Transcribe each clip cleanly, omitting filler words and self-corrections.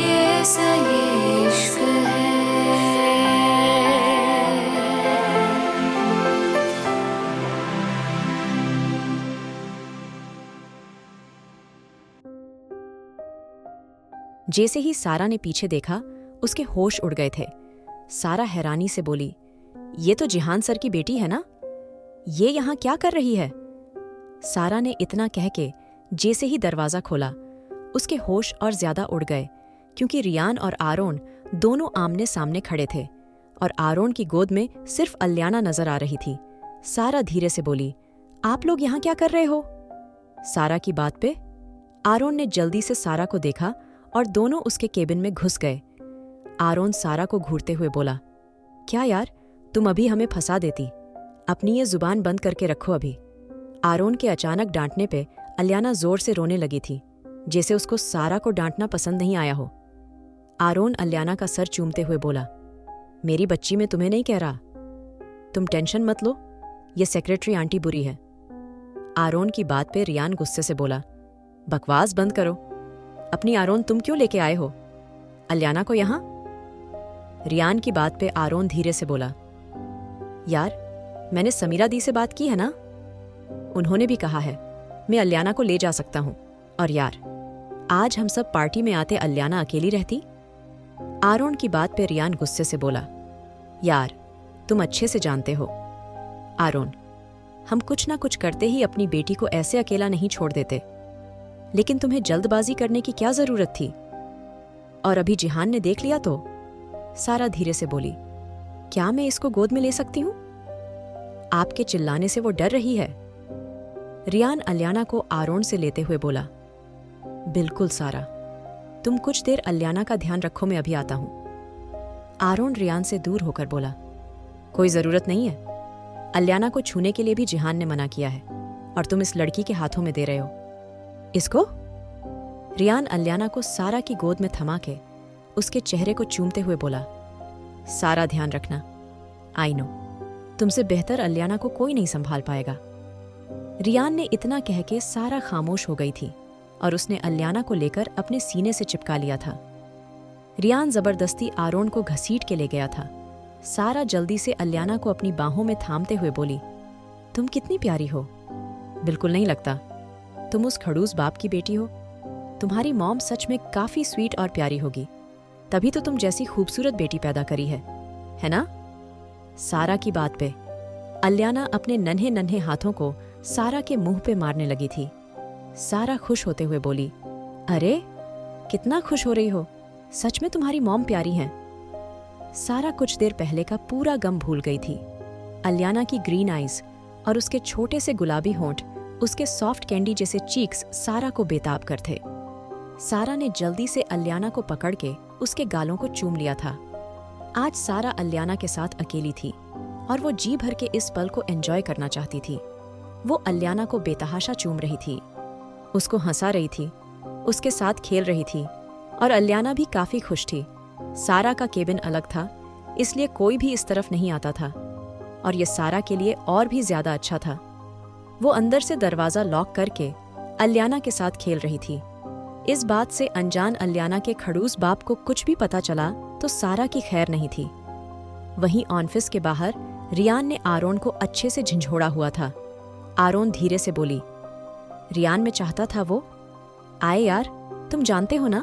कैसा ये इश्क है। जैसे ही सारा ने पीछे देखा, उसके होश उड़ गए थे। सारा हैरानी से बोली, ये तो जिहान सर की बेटी है ना? ये यहाँ क्या कर रही है? सारा ने इतना कह के जैसे ही दरवाजा खोला, उसके होश और ज्यादा उड़ गए, क्योंकि रियान और आरोन दोनों आमने सामने खड़े थे और आरोन की गोद में सिर्फ अल्याना नजर आ रही थी। सारा धीरे से बोली, आप लोग यहाँ क्या कर रहे हो? सारा की बात पे आरोन ने जल्दी से सारा को देखा और दोनों उसके केबिन में घुस गए। आरोन सारा को घूरते हुए बोला, क्या यार, तुम अभी हमें फंसा देती। अपनी ये जुबान बंद करके रखो अभी। आरोन के अचानक डांटने पे अल्याना जोर से रोने लगी थी, जैसे उसको सारा को डांटना पसंद नहीं आया हो। आरोन अल्याना का सर चूमते हुए बोला, मेरी बच्ची में तुम्हें नहीं कह रहा। तुम टेंशन मत लो, ये सेक्रेटरी आंटी बुरी है। आरोन की बात पे रियान गुस्से से बोला, बकवास बंद करो। अपनी आरोन तुम क्यों लेके आए हो? अल्याना को यहां? रियान की बात पे आरोन धीरे से बोला, यार, मैंने समीरा दी से बात की है ना? उन्होंने भी कहा है मैं अल्याना को ले जा सकता हूं। और यार, आज हम सब पार्टी में आते अल्याना अकेली रहती? आरोन की बात पे रियान गुस्से से बोला, यार, तुम अच्छे से जानते हो आरोन, हम कुछ ना कुछ करते ही अपनी बेटी को ऐसे अकेला नहीं छोड़ देते। लेकिन तुम्हें जल्दबाजी करने की क्या जरूरत थी? और अभी जिहान ने देख लिया तो? सारा धीरे से बोली, क्या मैं इसको गोद में ले सकती हूं? आपके चिल्लाने से वो डर रही है। रियान अल्याना को आरोन से लेते हुए बोला, बिल्कुल सारा, तुम कुछ देर अल्याना का ध्यान रखो, मैं अभी आता हूं। आरोन रियान से दूर होकर बोला, कोई जरूरत नहीं है। अल्याना को छूने के लिए भी जिहान ने मना किया है और तुम इस लड़की के हाथों में दे रहे हो इसको। रियान अल्याना को सारा की गोद में थमा के उसके चेहरे को चूमते हुए बोला, सारा ध्यान रखना, आई नो, तुमसे बेहतर अल्याना को कोई नहीं संभाल पाएगा। रियान ने इतना कह के सारा खामोश हो गई थी और उसने अल्याना को लेकर अपने सीने से चिपका लिया था। रियान जबरदस्ती आरोन को घसीट के ले गया था। सारा जल्दी से अल्याना को अपनी बाहों में थामते हुए बोली, तुम कितनी प्यारी हो। बिल्कुल नहीं लगता, तुम उस खड़ूस बाप की बेटी हो। तुम्हारी मॉम सच में काफी स्वीट और प्यारी होगी, तभी तो तुम जैसी खूबसूरत बेटी पैदा करी है ना? सारा की बात पे अल्याना अपने नन्हे नन्हे हाथों को सारा के मुंह पे मारने लगी थी। सारा खुश होते हुए बोली, अरे कितना खुश हो रही हो, सच में तुम्हारी मॉम प्यारी हैं। सारा कुछ देर पहले का पूरा गम भूल गई थी। अल्याना की ग्रीन आईज और उसके छोटे से गुलाबी होंठ, उसके सॉफ्ट कैंडी जैसे चीक्स सारा को बेताब कर थे। सारा ने जल्दी से अल्याना को पकड़ के उसके गालों को चूम लिया था। आज सारा अल्याना के साथ अकेली थी और वो जी भर के इस पल को एंजॉय करना चाहती थी। वो अल्याना को बेतहाशा चूम रही थी, उसको हंसा रही थी, उसके साथ खेल रही थी और अल्याना भी काफी खुश थी। सारा का केबिन अलग था, इसलिए कोई भी इस तरफ नहीं आता था और ये सारा के लिए और भी ज्यादा अच्छा था। वो अंदर से दरवाजा लॉक करके अल्याना के साथ खेल रही थी। इस बात से अनजान अल्याना के खड़ूस बाप को कुछ भी पता चला तो सारा की खैर नहीं थी। वहीं ऑफिस के बाहर रियान ने आरोन को अच्छे से झंझोड़ा हुआ था। आरोन धीरे से बोली, रियान में चाहता था वो आए। यार, तुम जानते हो ना,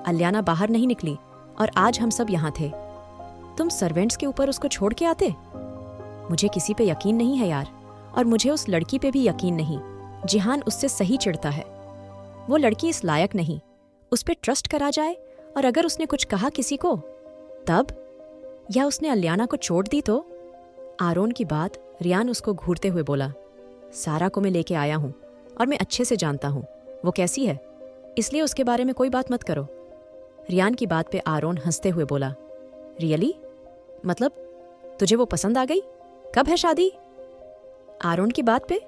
अल्याना बाहर नहीं निकली और आज हम सब यहाँ थे। तुम सर्वेंट्स के ऊपर उसको छोड़ के आते? मुझे किसी पे यकीन नहीं है यार, और मुझे उस लड़की पे भी यकीन नहीं। जिहान उससे सही चिढ़ता है। वो लड़की इस लायक नहीं, उस पे ट्रस्ट करा जाए और अगर उसने कुछ कहा किसी को तब, या उसने अल्याना को चोट दी तो? आरोन की बात रियान उसको घूरते हुए बोला, सारा को मैं लेके आया हूं और मैं अच्छे से जानता हूं वो कैसी है, इसलिए उसके बारे में कोई बात मत करो। रियान की बात पे आरोन हंसते हुए बोला, रियली? मतलब तुझे वो पसंद आ गई? कब है शादी? आरोन की बात पे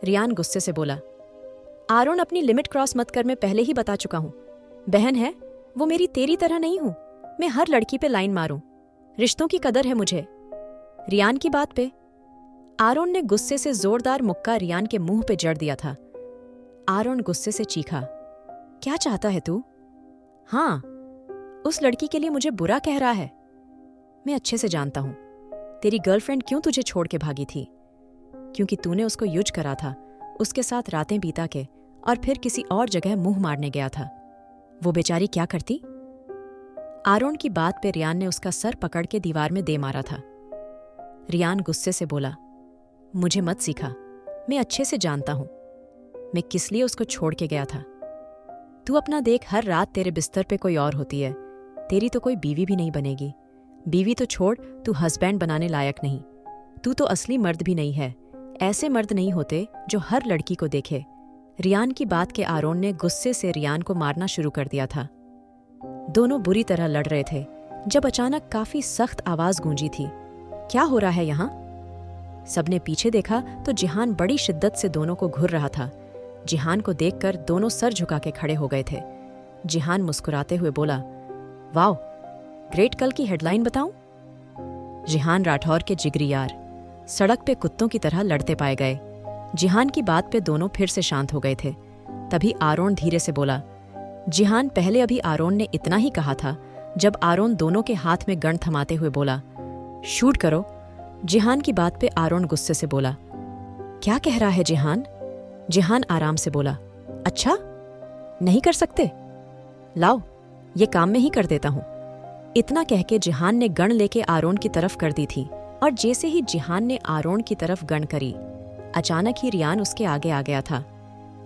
रियान गुस्से से बोला, आरोन अपनी लिमिट क्रॉस मत कर, मैं पहले ही बता चुका हूं। बहन है वो, मेरी तेरी तरह नहीं हूं मैं हर लड़की पे लाइन मारूं। रिश्तों की कदर है मुझे। रियान की बात पे आरोन ने गुस्से से जोरदार मुक्का रियान के मुंह पे जड़ दिया था। आरोन गुस्से से चीखा, क्या चाहता है तू? हाँ, उस लड़की के लिए मुझे बुरा कह रहा है। मैं अच्छे से जानता हूं तेरी गर्लफ्रेंड क्यों तुझे छोड़ के भागी थी, क्योंकि तूने उसको यूज करा था, उसके साथ रातें बीता के, और फिर किसी और जगह मुंह मारने गया था। वो बेचारी क्या करती? आरोन की बात पे रियान ने उसका सर पकड़ के दीवार में दे मारा था। रियान गुस्से से बोला, मुझे मत सिखा, मैं अच्छे से जानता हूं मैं किस लिए उसको छोड़ के गया था। तू अपना देख, हर रात तेरे बिस्तर पे कोई और होती है। तेरी तो कोई बीवी भी नहीं बनेगी। बीवी तो छोड़, तू हस्बैंड बनाने लायक नहीं। तू तो असली मर्द भी नहीं है। ऐसे मर्द नहीं होते जो हर लड़की को देखे। रियान की बात के आरोन ने गुस्से से रियान को मारना शुरू कर दिया था। दोनों बुरी तरह लड़ रहे थे जब अचानक काफी सख्त आवाज गूंजी थी। क्या हो रहा है यहाँ? सबने पीछे देखा तो जिहान बड़ी शिद्दत से दोनों को घूर रहा था। जिहान को देखकर दोनों सर झुका के खड़े हो गए थे। जिहान मुस्कुराते हुए बोला, वाओ, ग्रेट, कल की हेडलाइन बताऊं? जिहान राठौर के जिगरी यार सड़क पे कुत्तों की तरह लड़ते पाए गए। जिहान की बात पे दोनों फिर से शांत हो गए थे। तभी आरोन धीरे से बोला, जिहान, पहले अभी आरोन ने इतना ही कहा था जब आरोन दोनों के हाथ में गन थमाते हुए बोला, शूट करो। जिहान की बात पे आरोन गुस्से से बोला, क्या कह रहा है जिहान? जिहान आराम से बोला, अच्छा, नहीं कर सकते? लाओ, ये काम में ही कर देता हूं। इतना कह के जिहान ने गन लेके आरोन की तरफ कर दी थी, और जैसे ही जिहान ने आरोन की तरफ गन करी, अचानक ही रियान उसके आगे आ गया था।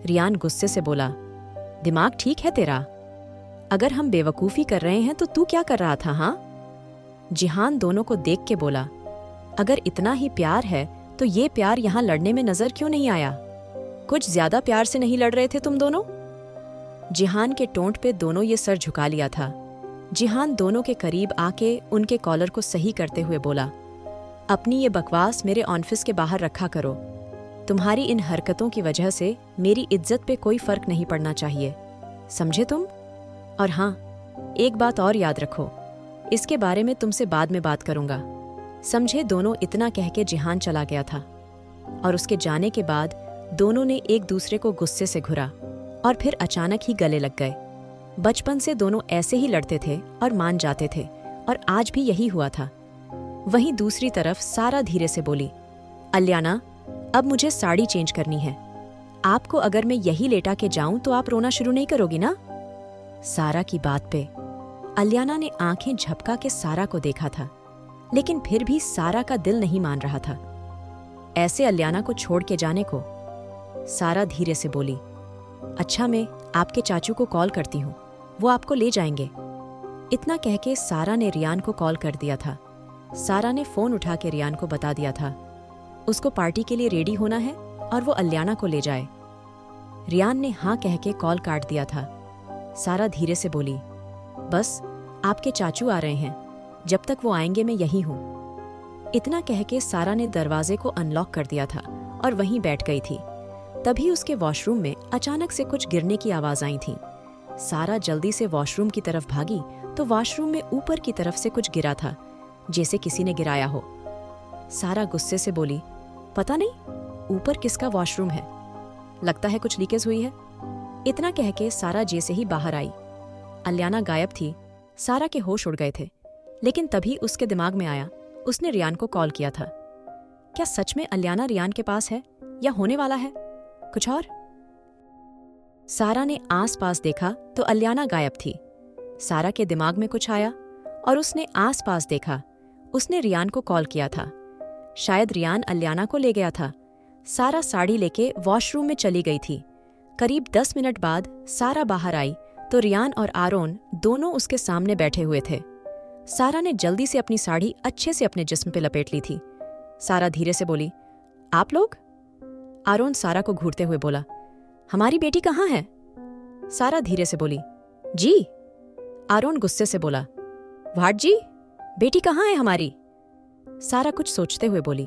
रियान गुस्से से बोला, दिमाग ठीक है तेरा? अगर हम बेवकूफ़ी कर रहे हैं तो तू क्या कर रहा था? हाँ? जिहान दोनों को देख के बोला, अगर इतना ही प्यार है तो ये प्यार यहाँ लड़ने में नजर क्यों नहीं आया? कुछ ज्यादा प्यार से नहीं लड़ रहे थे तुम दोनों? जिहान के टोंट पे दोनों ये सर झुका लिया था। जिहान दोनों के करीब आके उनके कॉलर को सही करते हुए बोला, अपनी ये बकवास मेरे ऑफिस के बाहर रखा करो। तुम्हारी इन हरकतों की वजह से मेरी इज्जत पे कोई फर्क नहीं पड़ना चाहिए, समझे तुम? और हाँ, एक बात और याद रखो, इसके बारे में तुमसे बाद में बात करूंगा, समझे? दोनों इतना कह के जिहान चला गया था, और उसके जाने के बाद दोनों ने एक दूसरे को गुस्से से घुरा और फिर अचानक ही गले लग गए। बचपन से दोनों ऐसे ही लड़ते थे और मान जाते थे, और आज भी यही हुआ था। वहीं दूसरी तरफ सारा धीरे से बोली, अलियाना, अब मुझे साड़ी चेंज करनी है। आपको अगर मैं यही लेटा के जाऊं तो आप रोना शुरू नहीं करोगी ना? सारा की बात पे अलियाना ने आंखें झपका के सारा को देखा था, लेकिन फिर भी सारा का दिल नहीं मान रहा था ऐसे अलियाना को छोड़ के जाने को। सारा धीरे से बोली, अच्छा, मैं आपके चाचू को कॉल करती हूँ, वो आपको ले जाएंगे। इतना कह के सारा ने रियान को कॉल कर दिया था। सारा ने फोन उठा के रियान को बता दिया था उसको पार्टी के लिए रेडी होना है और वो अलियाना को ले जाए। रियान ने हाँ कह के कॉल काट दिया था। सारा धीरे से बोली, बस आपके चाचू आ रहे हैं, जब तक वो आएंगे मैं यहीं हूँ। इतना कह के सारा ने दरवाजे को अनलॉक कर दिया था और वहीं बैठ गई थी। तभी उसके वॉशरूम में अचानक से कुछ गिरने की आवाज आई थी। सारा जल्दी से वॉशरूम की तरफ भागी तो वॉशरूम में ऊपर की तरफ से कुछ गिरा था, जैसे किसी ने गिराया हो। सारा गुस्से से बोली, पता नहीं ऊपर किसका वॉशरूम है, लगता है कुछ लीकेज हुई है। इतना कह के सारा जैसे ही बाहर आई, अलियाना गायब थी। सारा के होश उड़ गए थे, लेकिन तभी उसके दिमाग में आया उसने रियान को कॉल किया था। क्या सच में अलियाना रियान के पास है या होने वाला है कुछ और? सारा ने आस-पास देखा तो अलियाना गायब थी। सारा के दिमाग में कुछ आया और उसने आस-पास देखा। उसने रियान को कॉल किया था, शायद रियान अलियाना को ले गया था। सारा साड़ी लेके वॉशरूम में चली गई थी। करीब 10 मिनट बाद सारा बाहर आई तो रियान और आरोन दोनों उसके सामने बैठे हुए थे। सारा ने जल्दी से अपनी साड़ी अच्छे से अपने जिस्म पे लपेट ली थी। सारा धीरे से बोली, आप लोग? आरोन सारा को घूरते हुए बोला, हमारी बेटी कहाँ है? सारा धीरे से बोली, जी। आरोन गुस्से से बोला, वाट जी, बेटी कहाँ है हमारी? सारा कुछ सोचते हुए बोली,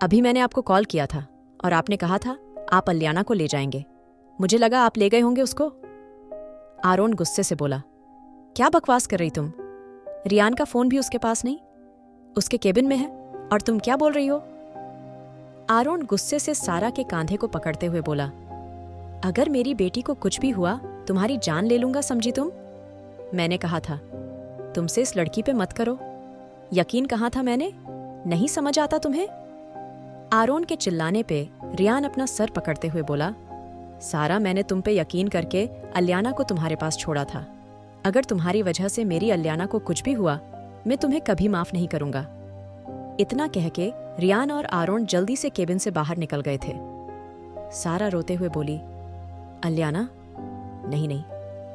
अभी मैंने आपको कॉल किया था और आपने कहा था आप अलियाना को ले जाएंगे। मुझे लगा आप ले गए होंगे उसको। आरोन गुस्से से बोला, क्या बकवास कर रही तुम? रियान का फोन भी उसके पास नहीं, उसके केबिन में है, और तुम क्या बोल रही हो? आरोन गुस्से से सारा के कांधे को पकड़ते हुए बोला, अगर मेरी बेटी को कुछ भी हुआ तुम्हारी जान ले लूंगा, समझी तुम? मैंने कहा था तुमसे इस लड़की पे मत करो। यकीन कहाँ था मैंने? नहीं समझ आता तुम्हें? आरोन के चिल्लाने पे रियान अपना सर पकड़ते हुए बोला, सारा, मैंने तुम पे यकीन करके अलियाना को तुम्हारे पास छोड़ा था। अगर तुम्हारी वजह से मेरी अलियाना को कुछ भी हुआ, मैं तुम्हें कभी माफ नहीं करूंगा। इतना कह के रियान और आरोन जल्दी से केबिन से बाहर निकल गए थे। सारा रोते हुए बोली, अलियाना? नहीं नहीं,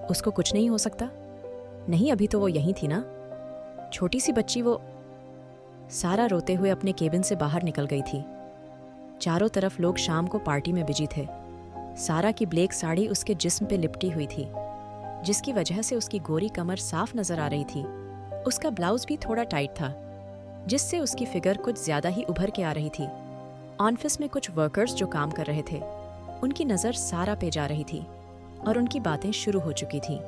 उसको कुछ नहीं हो सकता। नहीं, अभी तो वो यहीं थी ना, छोटी सी बच्ची वो। सारा रोते हुए अपने केबिन से बाहर निकल गई थी। चारों तरफ लोग शाम को पार्टी में बिजी थे। सारा की ब्लैक साड़ी उसके जिस्म पे लिपटी हुई थी, जिसकी वजह से उसकी गोरी कमर साफ नजर आ रही थी। उसका ब्लाउज भी थोड़ा टाइट था, जिससे उसकी फिगर कुछ ज्यादा ही उभर के आ रही थी। ऑफिस में कुछ वर्कर्स जो काम कर रहे थे, उनकी नजर सारा पे जा रही थी और उनकी बातें शुरू हो चुकी थीं।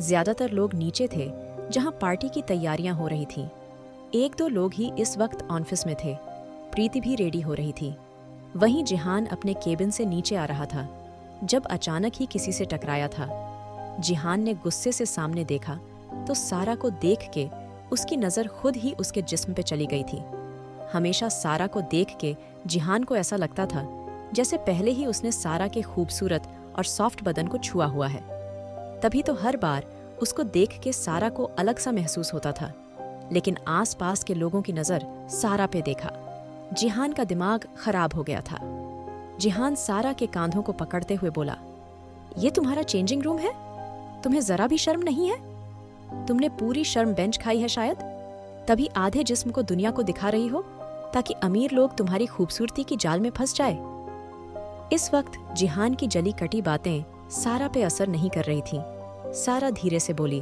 ज्यादातर लोग नीचे थे, जहां पार्टी की तैयारियां हो रही थीं। एक दो लोग ही इस वक्त ऑफिस में थे। प्रीति भी रेडी हो रही थी। वहीं जिहान अपने केबिन से नीचे आ रहा था, जब अचानक ही किसी से टकराया था। जिहान ने गुस्से से सामने देखा तो सारा को देख के उसकी नज़र खुद ही उसके जिस्म पे चली गई थी। हमेशा सारा को देख के जिहान को ऐसा लगता था जैसे पहले ही उसने सारा के खूबसूरत और सॉफ्ट बदन को छुआ हुआ है। तभी तो हर बार उसको देख के सारा को अलग सा महसूस होता था। लेकिन आस-पास के लोगों की नज़र सारा पे देखा। जिहान का दिमाग खराब हो गया था। जिहान सारा के कांधों को पकड़ते हुए बोला, ये तुम्हारा चेंजिंग रूम है? तुम्हें जरा भी शर्म नहीं है? तुमने पूरी शर्म बेंच खाई है शायद, तभी आधे जिस्म को दुनिया को दिखा रही हो ताकि अमीर लोग तुम्हारी खूबसूरती की जाल में फंस जाए। इस वक्त जिहान की जली कटी बातें सारा पे असर नहीं कर रही थीं। सारा धीरे से बोली,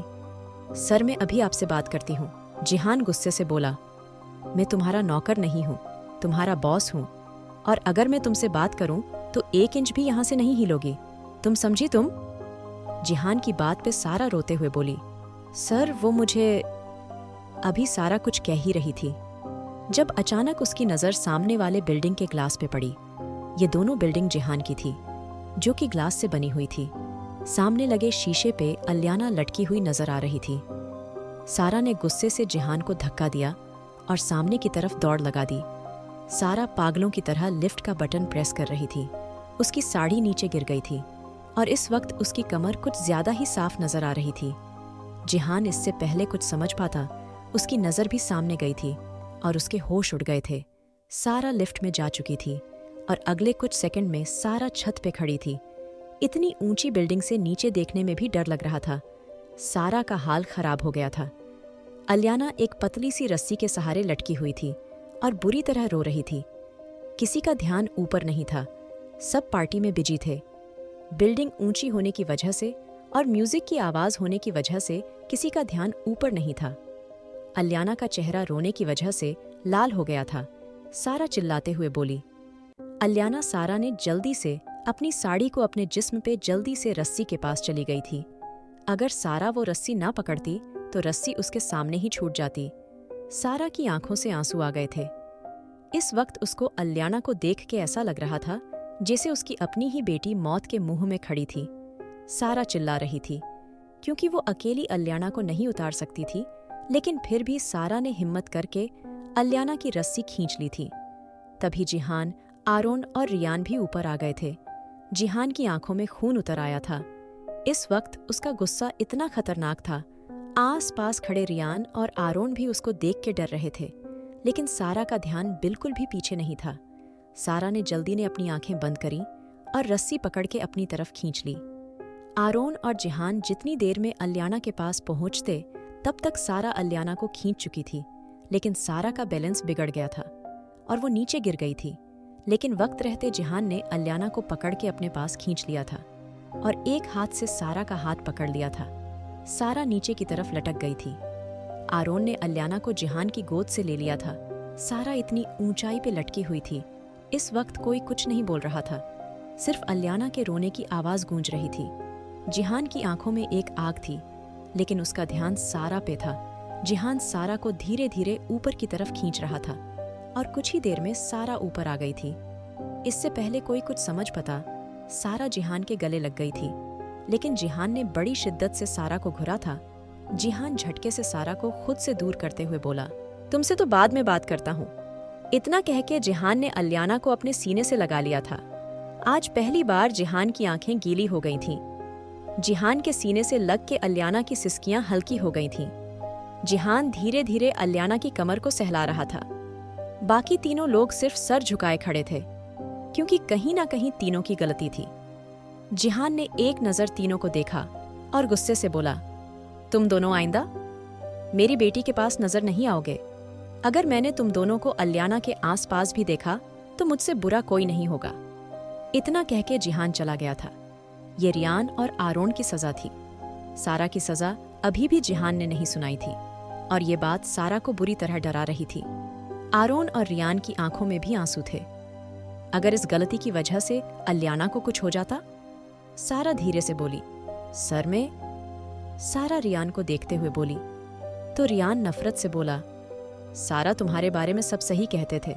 सर, मैं अभी आपसे बात करती हूँ। जिहान गुस्से से बोला, मैं तुम्हारा नौकर नहीं हूँ, तुम्हारा बॉस हूँ, और अगर मैं तुमसे बात करूँ तो 1 इंच भी यहाँ से नहीं हिलोगी। तुम समझी तुम? जिहान की बात पे सारा रोते हुए बोली, सर, वो मुझे। अभी सारा कुछ कह ही रही थी जब अचानक उसकी नज़र सामने वाले बिल्डिंग के ग्लास पे पड़ी। ये दोनों बिल्डिंग जिहान की थी, जो कि ग्लास से बनी हुई थी। सामने लगे शीशे पे अलियाना लटकी हुई नजर आ रही थी। सारा ने गुस्से से जिहान को धक्का दिया और सामने की तरफ दौड़ लगा दी। सारा पागलों की तरह लिफ्ट का बटन प्रेस कर रही थी। उसकी साड़ी नीचे गिर गई थी और इस वक्त उसकी कमर कुछ ज्यादा ही साफ नजर आ रही थी। जिहान इससे पहले कुछ समझ पाता, उसकी नजर भी सामने गई थी और उसके होश उड़ गए थे। सारा लिफ्ट में जा चुकी थी और अगले कुछ सेकंड में सारा छत पे खड़ी थी। इतनी ऊंची बिल्डिंग से नीचे देखने में भी डर लग रहा था। सारा का हाल खराब हो गया था। अलियाना एक पतली सी रस्सी के सहारे लटकी हुई थी और बुरी तरह रो रही थी। किसी का ध्यान ऊपर नहीं था, सब पार्टी में बिजी थे। बिल्डिंग ऊंची होने की वजह से और म्यूजिक की आवाज होने की वजह से किसी का ध्यान ऊपर नहीं था। अलियाना का चेहरा रोने की वजह से लाल हो गया था। सारा चिल्लाते हुए बोली, अलियाना। सारा ने जल्दी से अपनी साड़ी को अपने जिस्म पे जल्दी से रस्सी के पास चली गई थी। अगर सारा वो रस्सी ना पकड़ती तो रस्सी उसके सामने ही छूट जाती। सारा की आंखों से आंसू आ गए थे। इस वक्त उसको अलियाना को देख के ऐसा लग रहा था जैसे उसकी अपनी ही बेटी मौत के मुंह में खड़ी थी। सारा चिल्ला रही थी क्योंकि वो अकेली अलियाना को नहीं उतार सकती थी, लेकिन फिर भी सारा ने हिम्मत करके अलियाना की रस्सी खींच ली थी। तभी जिहान, आरोन और रियान भी ऊपर आ गए थे। जिहान की आंखों में खून उतर आया था। इस वक्त उसका गुस्सा इतना खतरनाक था, आस-पास खड़े रियान और आरोन भी उसको देख के डर रहे थे, लेकिन सारा का ध्यान बिल्कुल भी पीछे नहीं था। सारा ने जल्दी ने अपनी आंखें बंद करी और रस्सी पकड़ के अपनी तरफ खींच ली। आरोन और जिहान जितनी देर में अलियाना के पास पहुंचते, तब तक सारा अलियाना को खींच चुकी थी, लेकिन सारा का बैलेंस बिगड़ गया था और वो नीचे गिर गई थी। लेकिन वक्त रहते जिहान ने अलियाना को पकड़ के अपने पास खींच लिया था और एक हाथ से सारा का हाथ पकड़ लिया था। सारा नीचे की तरफ लटक गई थी। आरोन ने अलियाना को जिहान की गोद से ले लिया था। सारा इतनी ऊंचाई पे लटकी हुई थी। इस वक्त कोई कुछ नहीं बोल रहा था, सिर्फ अलियाना के रोने की आवाज गूंज रही थी। जिहान की आंखों में एक आग थी, लेकिन उसका ध्यान सारा पे था। जिहान सारा को धीरे धीरे ऊपर की तरफ खींच रहा था और कुछ ही देर में सारा ऊपर आ गई थी। इससे पहले कोई कुछ समझ पाता, सारा जिहान के गले लग गई थी, लेकिन जिहान ने बड़ी शिद्दत से सारा को घुरा था जिहान झटके से सारा को खुद से दूर करते हुए बोला, तुमसे तो बाद में बात करता हूँ। इतना कह के जिहान ने अलियाना को अपने सीने से लगा लिया था। आज पहली बार जिहान की आंखें गीली हो गई थीं। जिहान के सीने से लग के अलियाना की सिसकियां हल्की हो गई थीं। जिहान धीरे धीरे अलियाना की कमर को सहला रहा था। बाकी तीनों लोग सिर्फ सर झुकाए खड़े थे, क्योंकि कहीं ना कहीं तीनों की गलती थी। जिहान ने एक नज़र तीनों को देखा और गुस्से से बोला, तुम दोनों आइंदा मेरी बेटी के पास नजर नहीं आओगे। अगर मैंने तुम दोनों को अलियाना के आसपास भी देखा तो मुझसे बुरा कोई नहीं होगा। इतना कह के जिहान चला गया था। ये रियान और आरोन की सजा थी। सारा की सजा अभी भी जिहान ने नहीं सुनाई थी और ये बात सारा को बुरी तरह डरा रही थी। आरोन और रियान की आंखों में भी आंसू थे। अगर इस गलती की वजह से अलियाना को कुछ हो जाता? सारा धीरे से बोली, सर में? सारा रियान को देखते हुए बोली। तो रियान नफरत से बोला, सारा तुम्हारे बारे में सब सही कहते थे।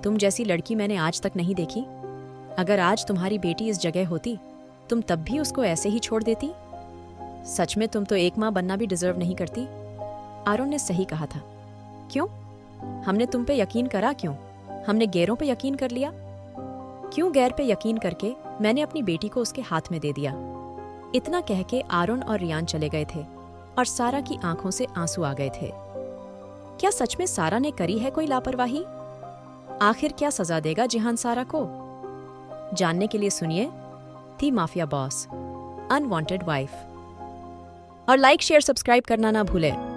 तुम जैसी लड़की मैंने आज तक नहीं देखी। अगर आज तुम्हारी बेटी इस जगह होती तुम तब भी उसको ऐसे ही छोड़ देती? सच में तुम तो एक माँ बनना भी डिजर्व नहीं करती। आरोन ने सही कहा था। क्यों? हमने तुम पे यकीन करा क्यों? हमने गैरों पे यकीन कर लिया? क्यों गैर पे यकीन करके मैंने अपनी बेटी को उसके हाथ में दे दिया। इतना कह के आरोन और रियान चले गए थे और सारा की आंखों से आंसू आ गए थे। क्या सच में सारा ने करी है कोई लापरवाही? आखिर क्या सजा देगा जिहान सारा को? जानने के लिए सुनिए दी माफिया बॉस, अनवांटेड वाइफ। और लाइक शेयर सब्सक्राइब करना ना भूलें।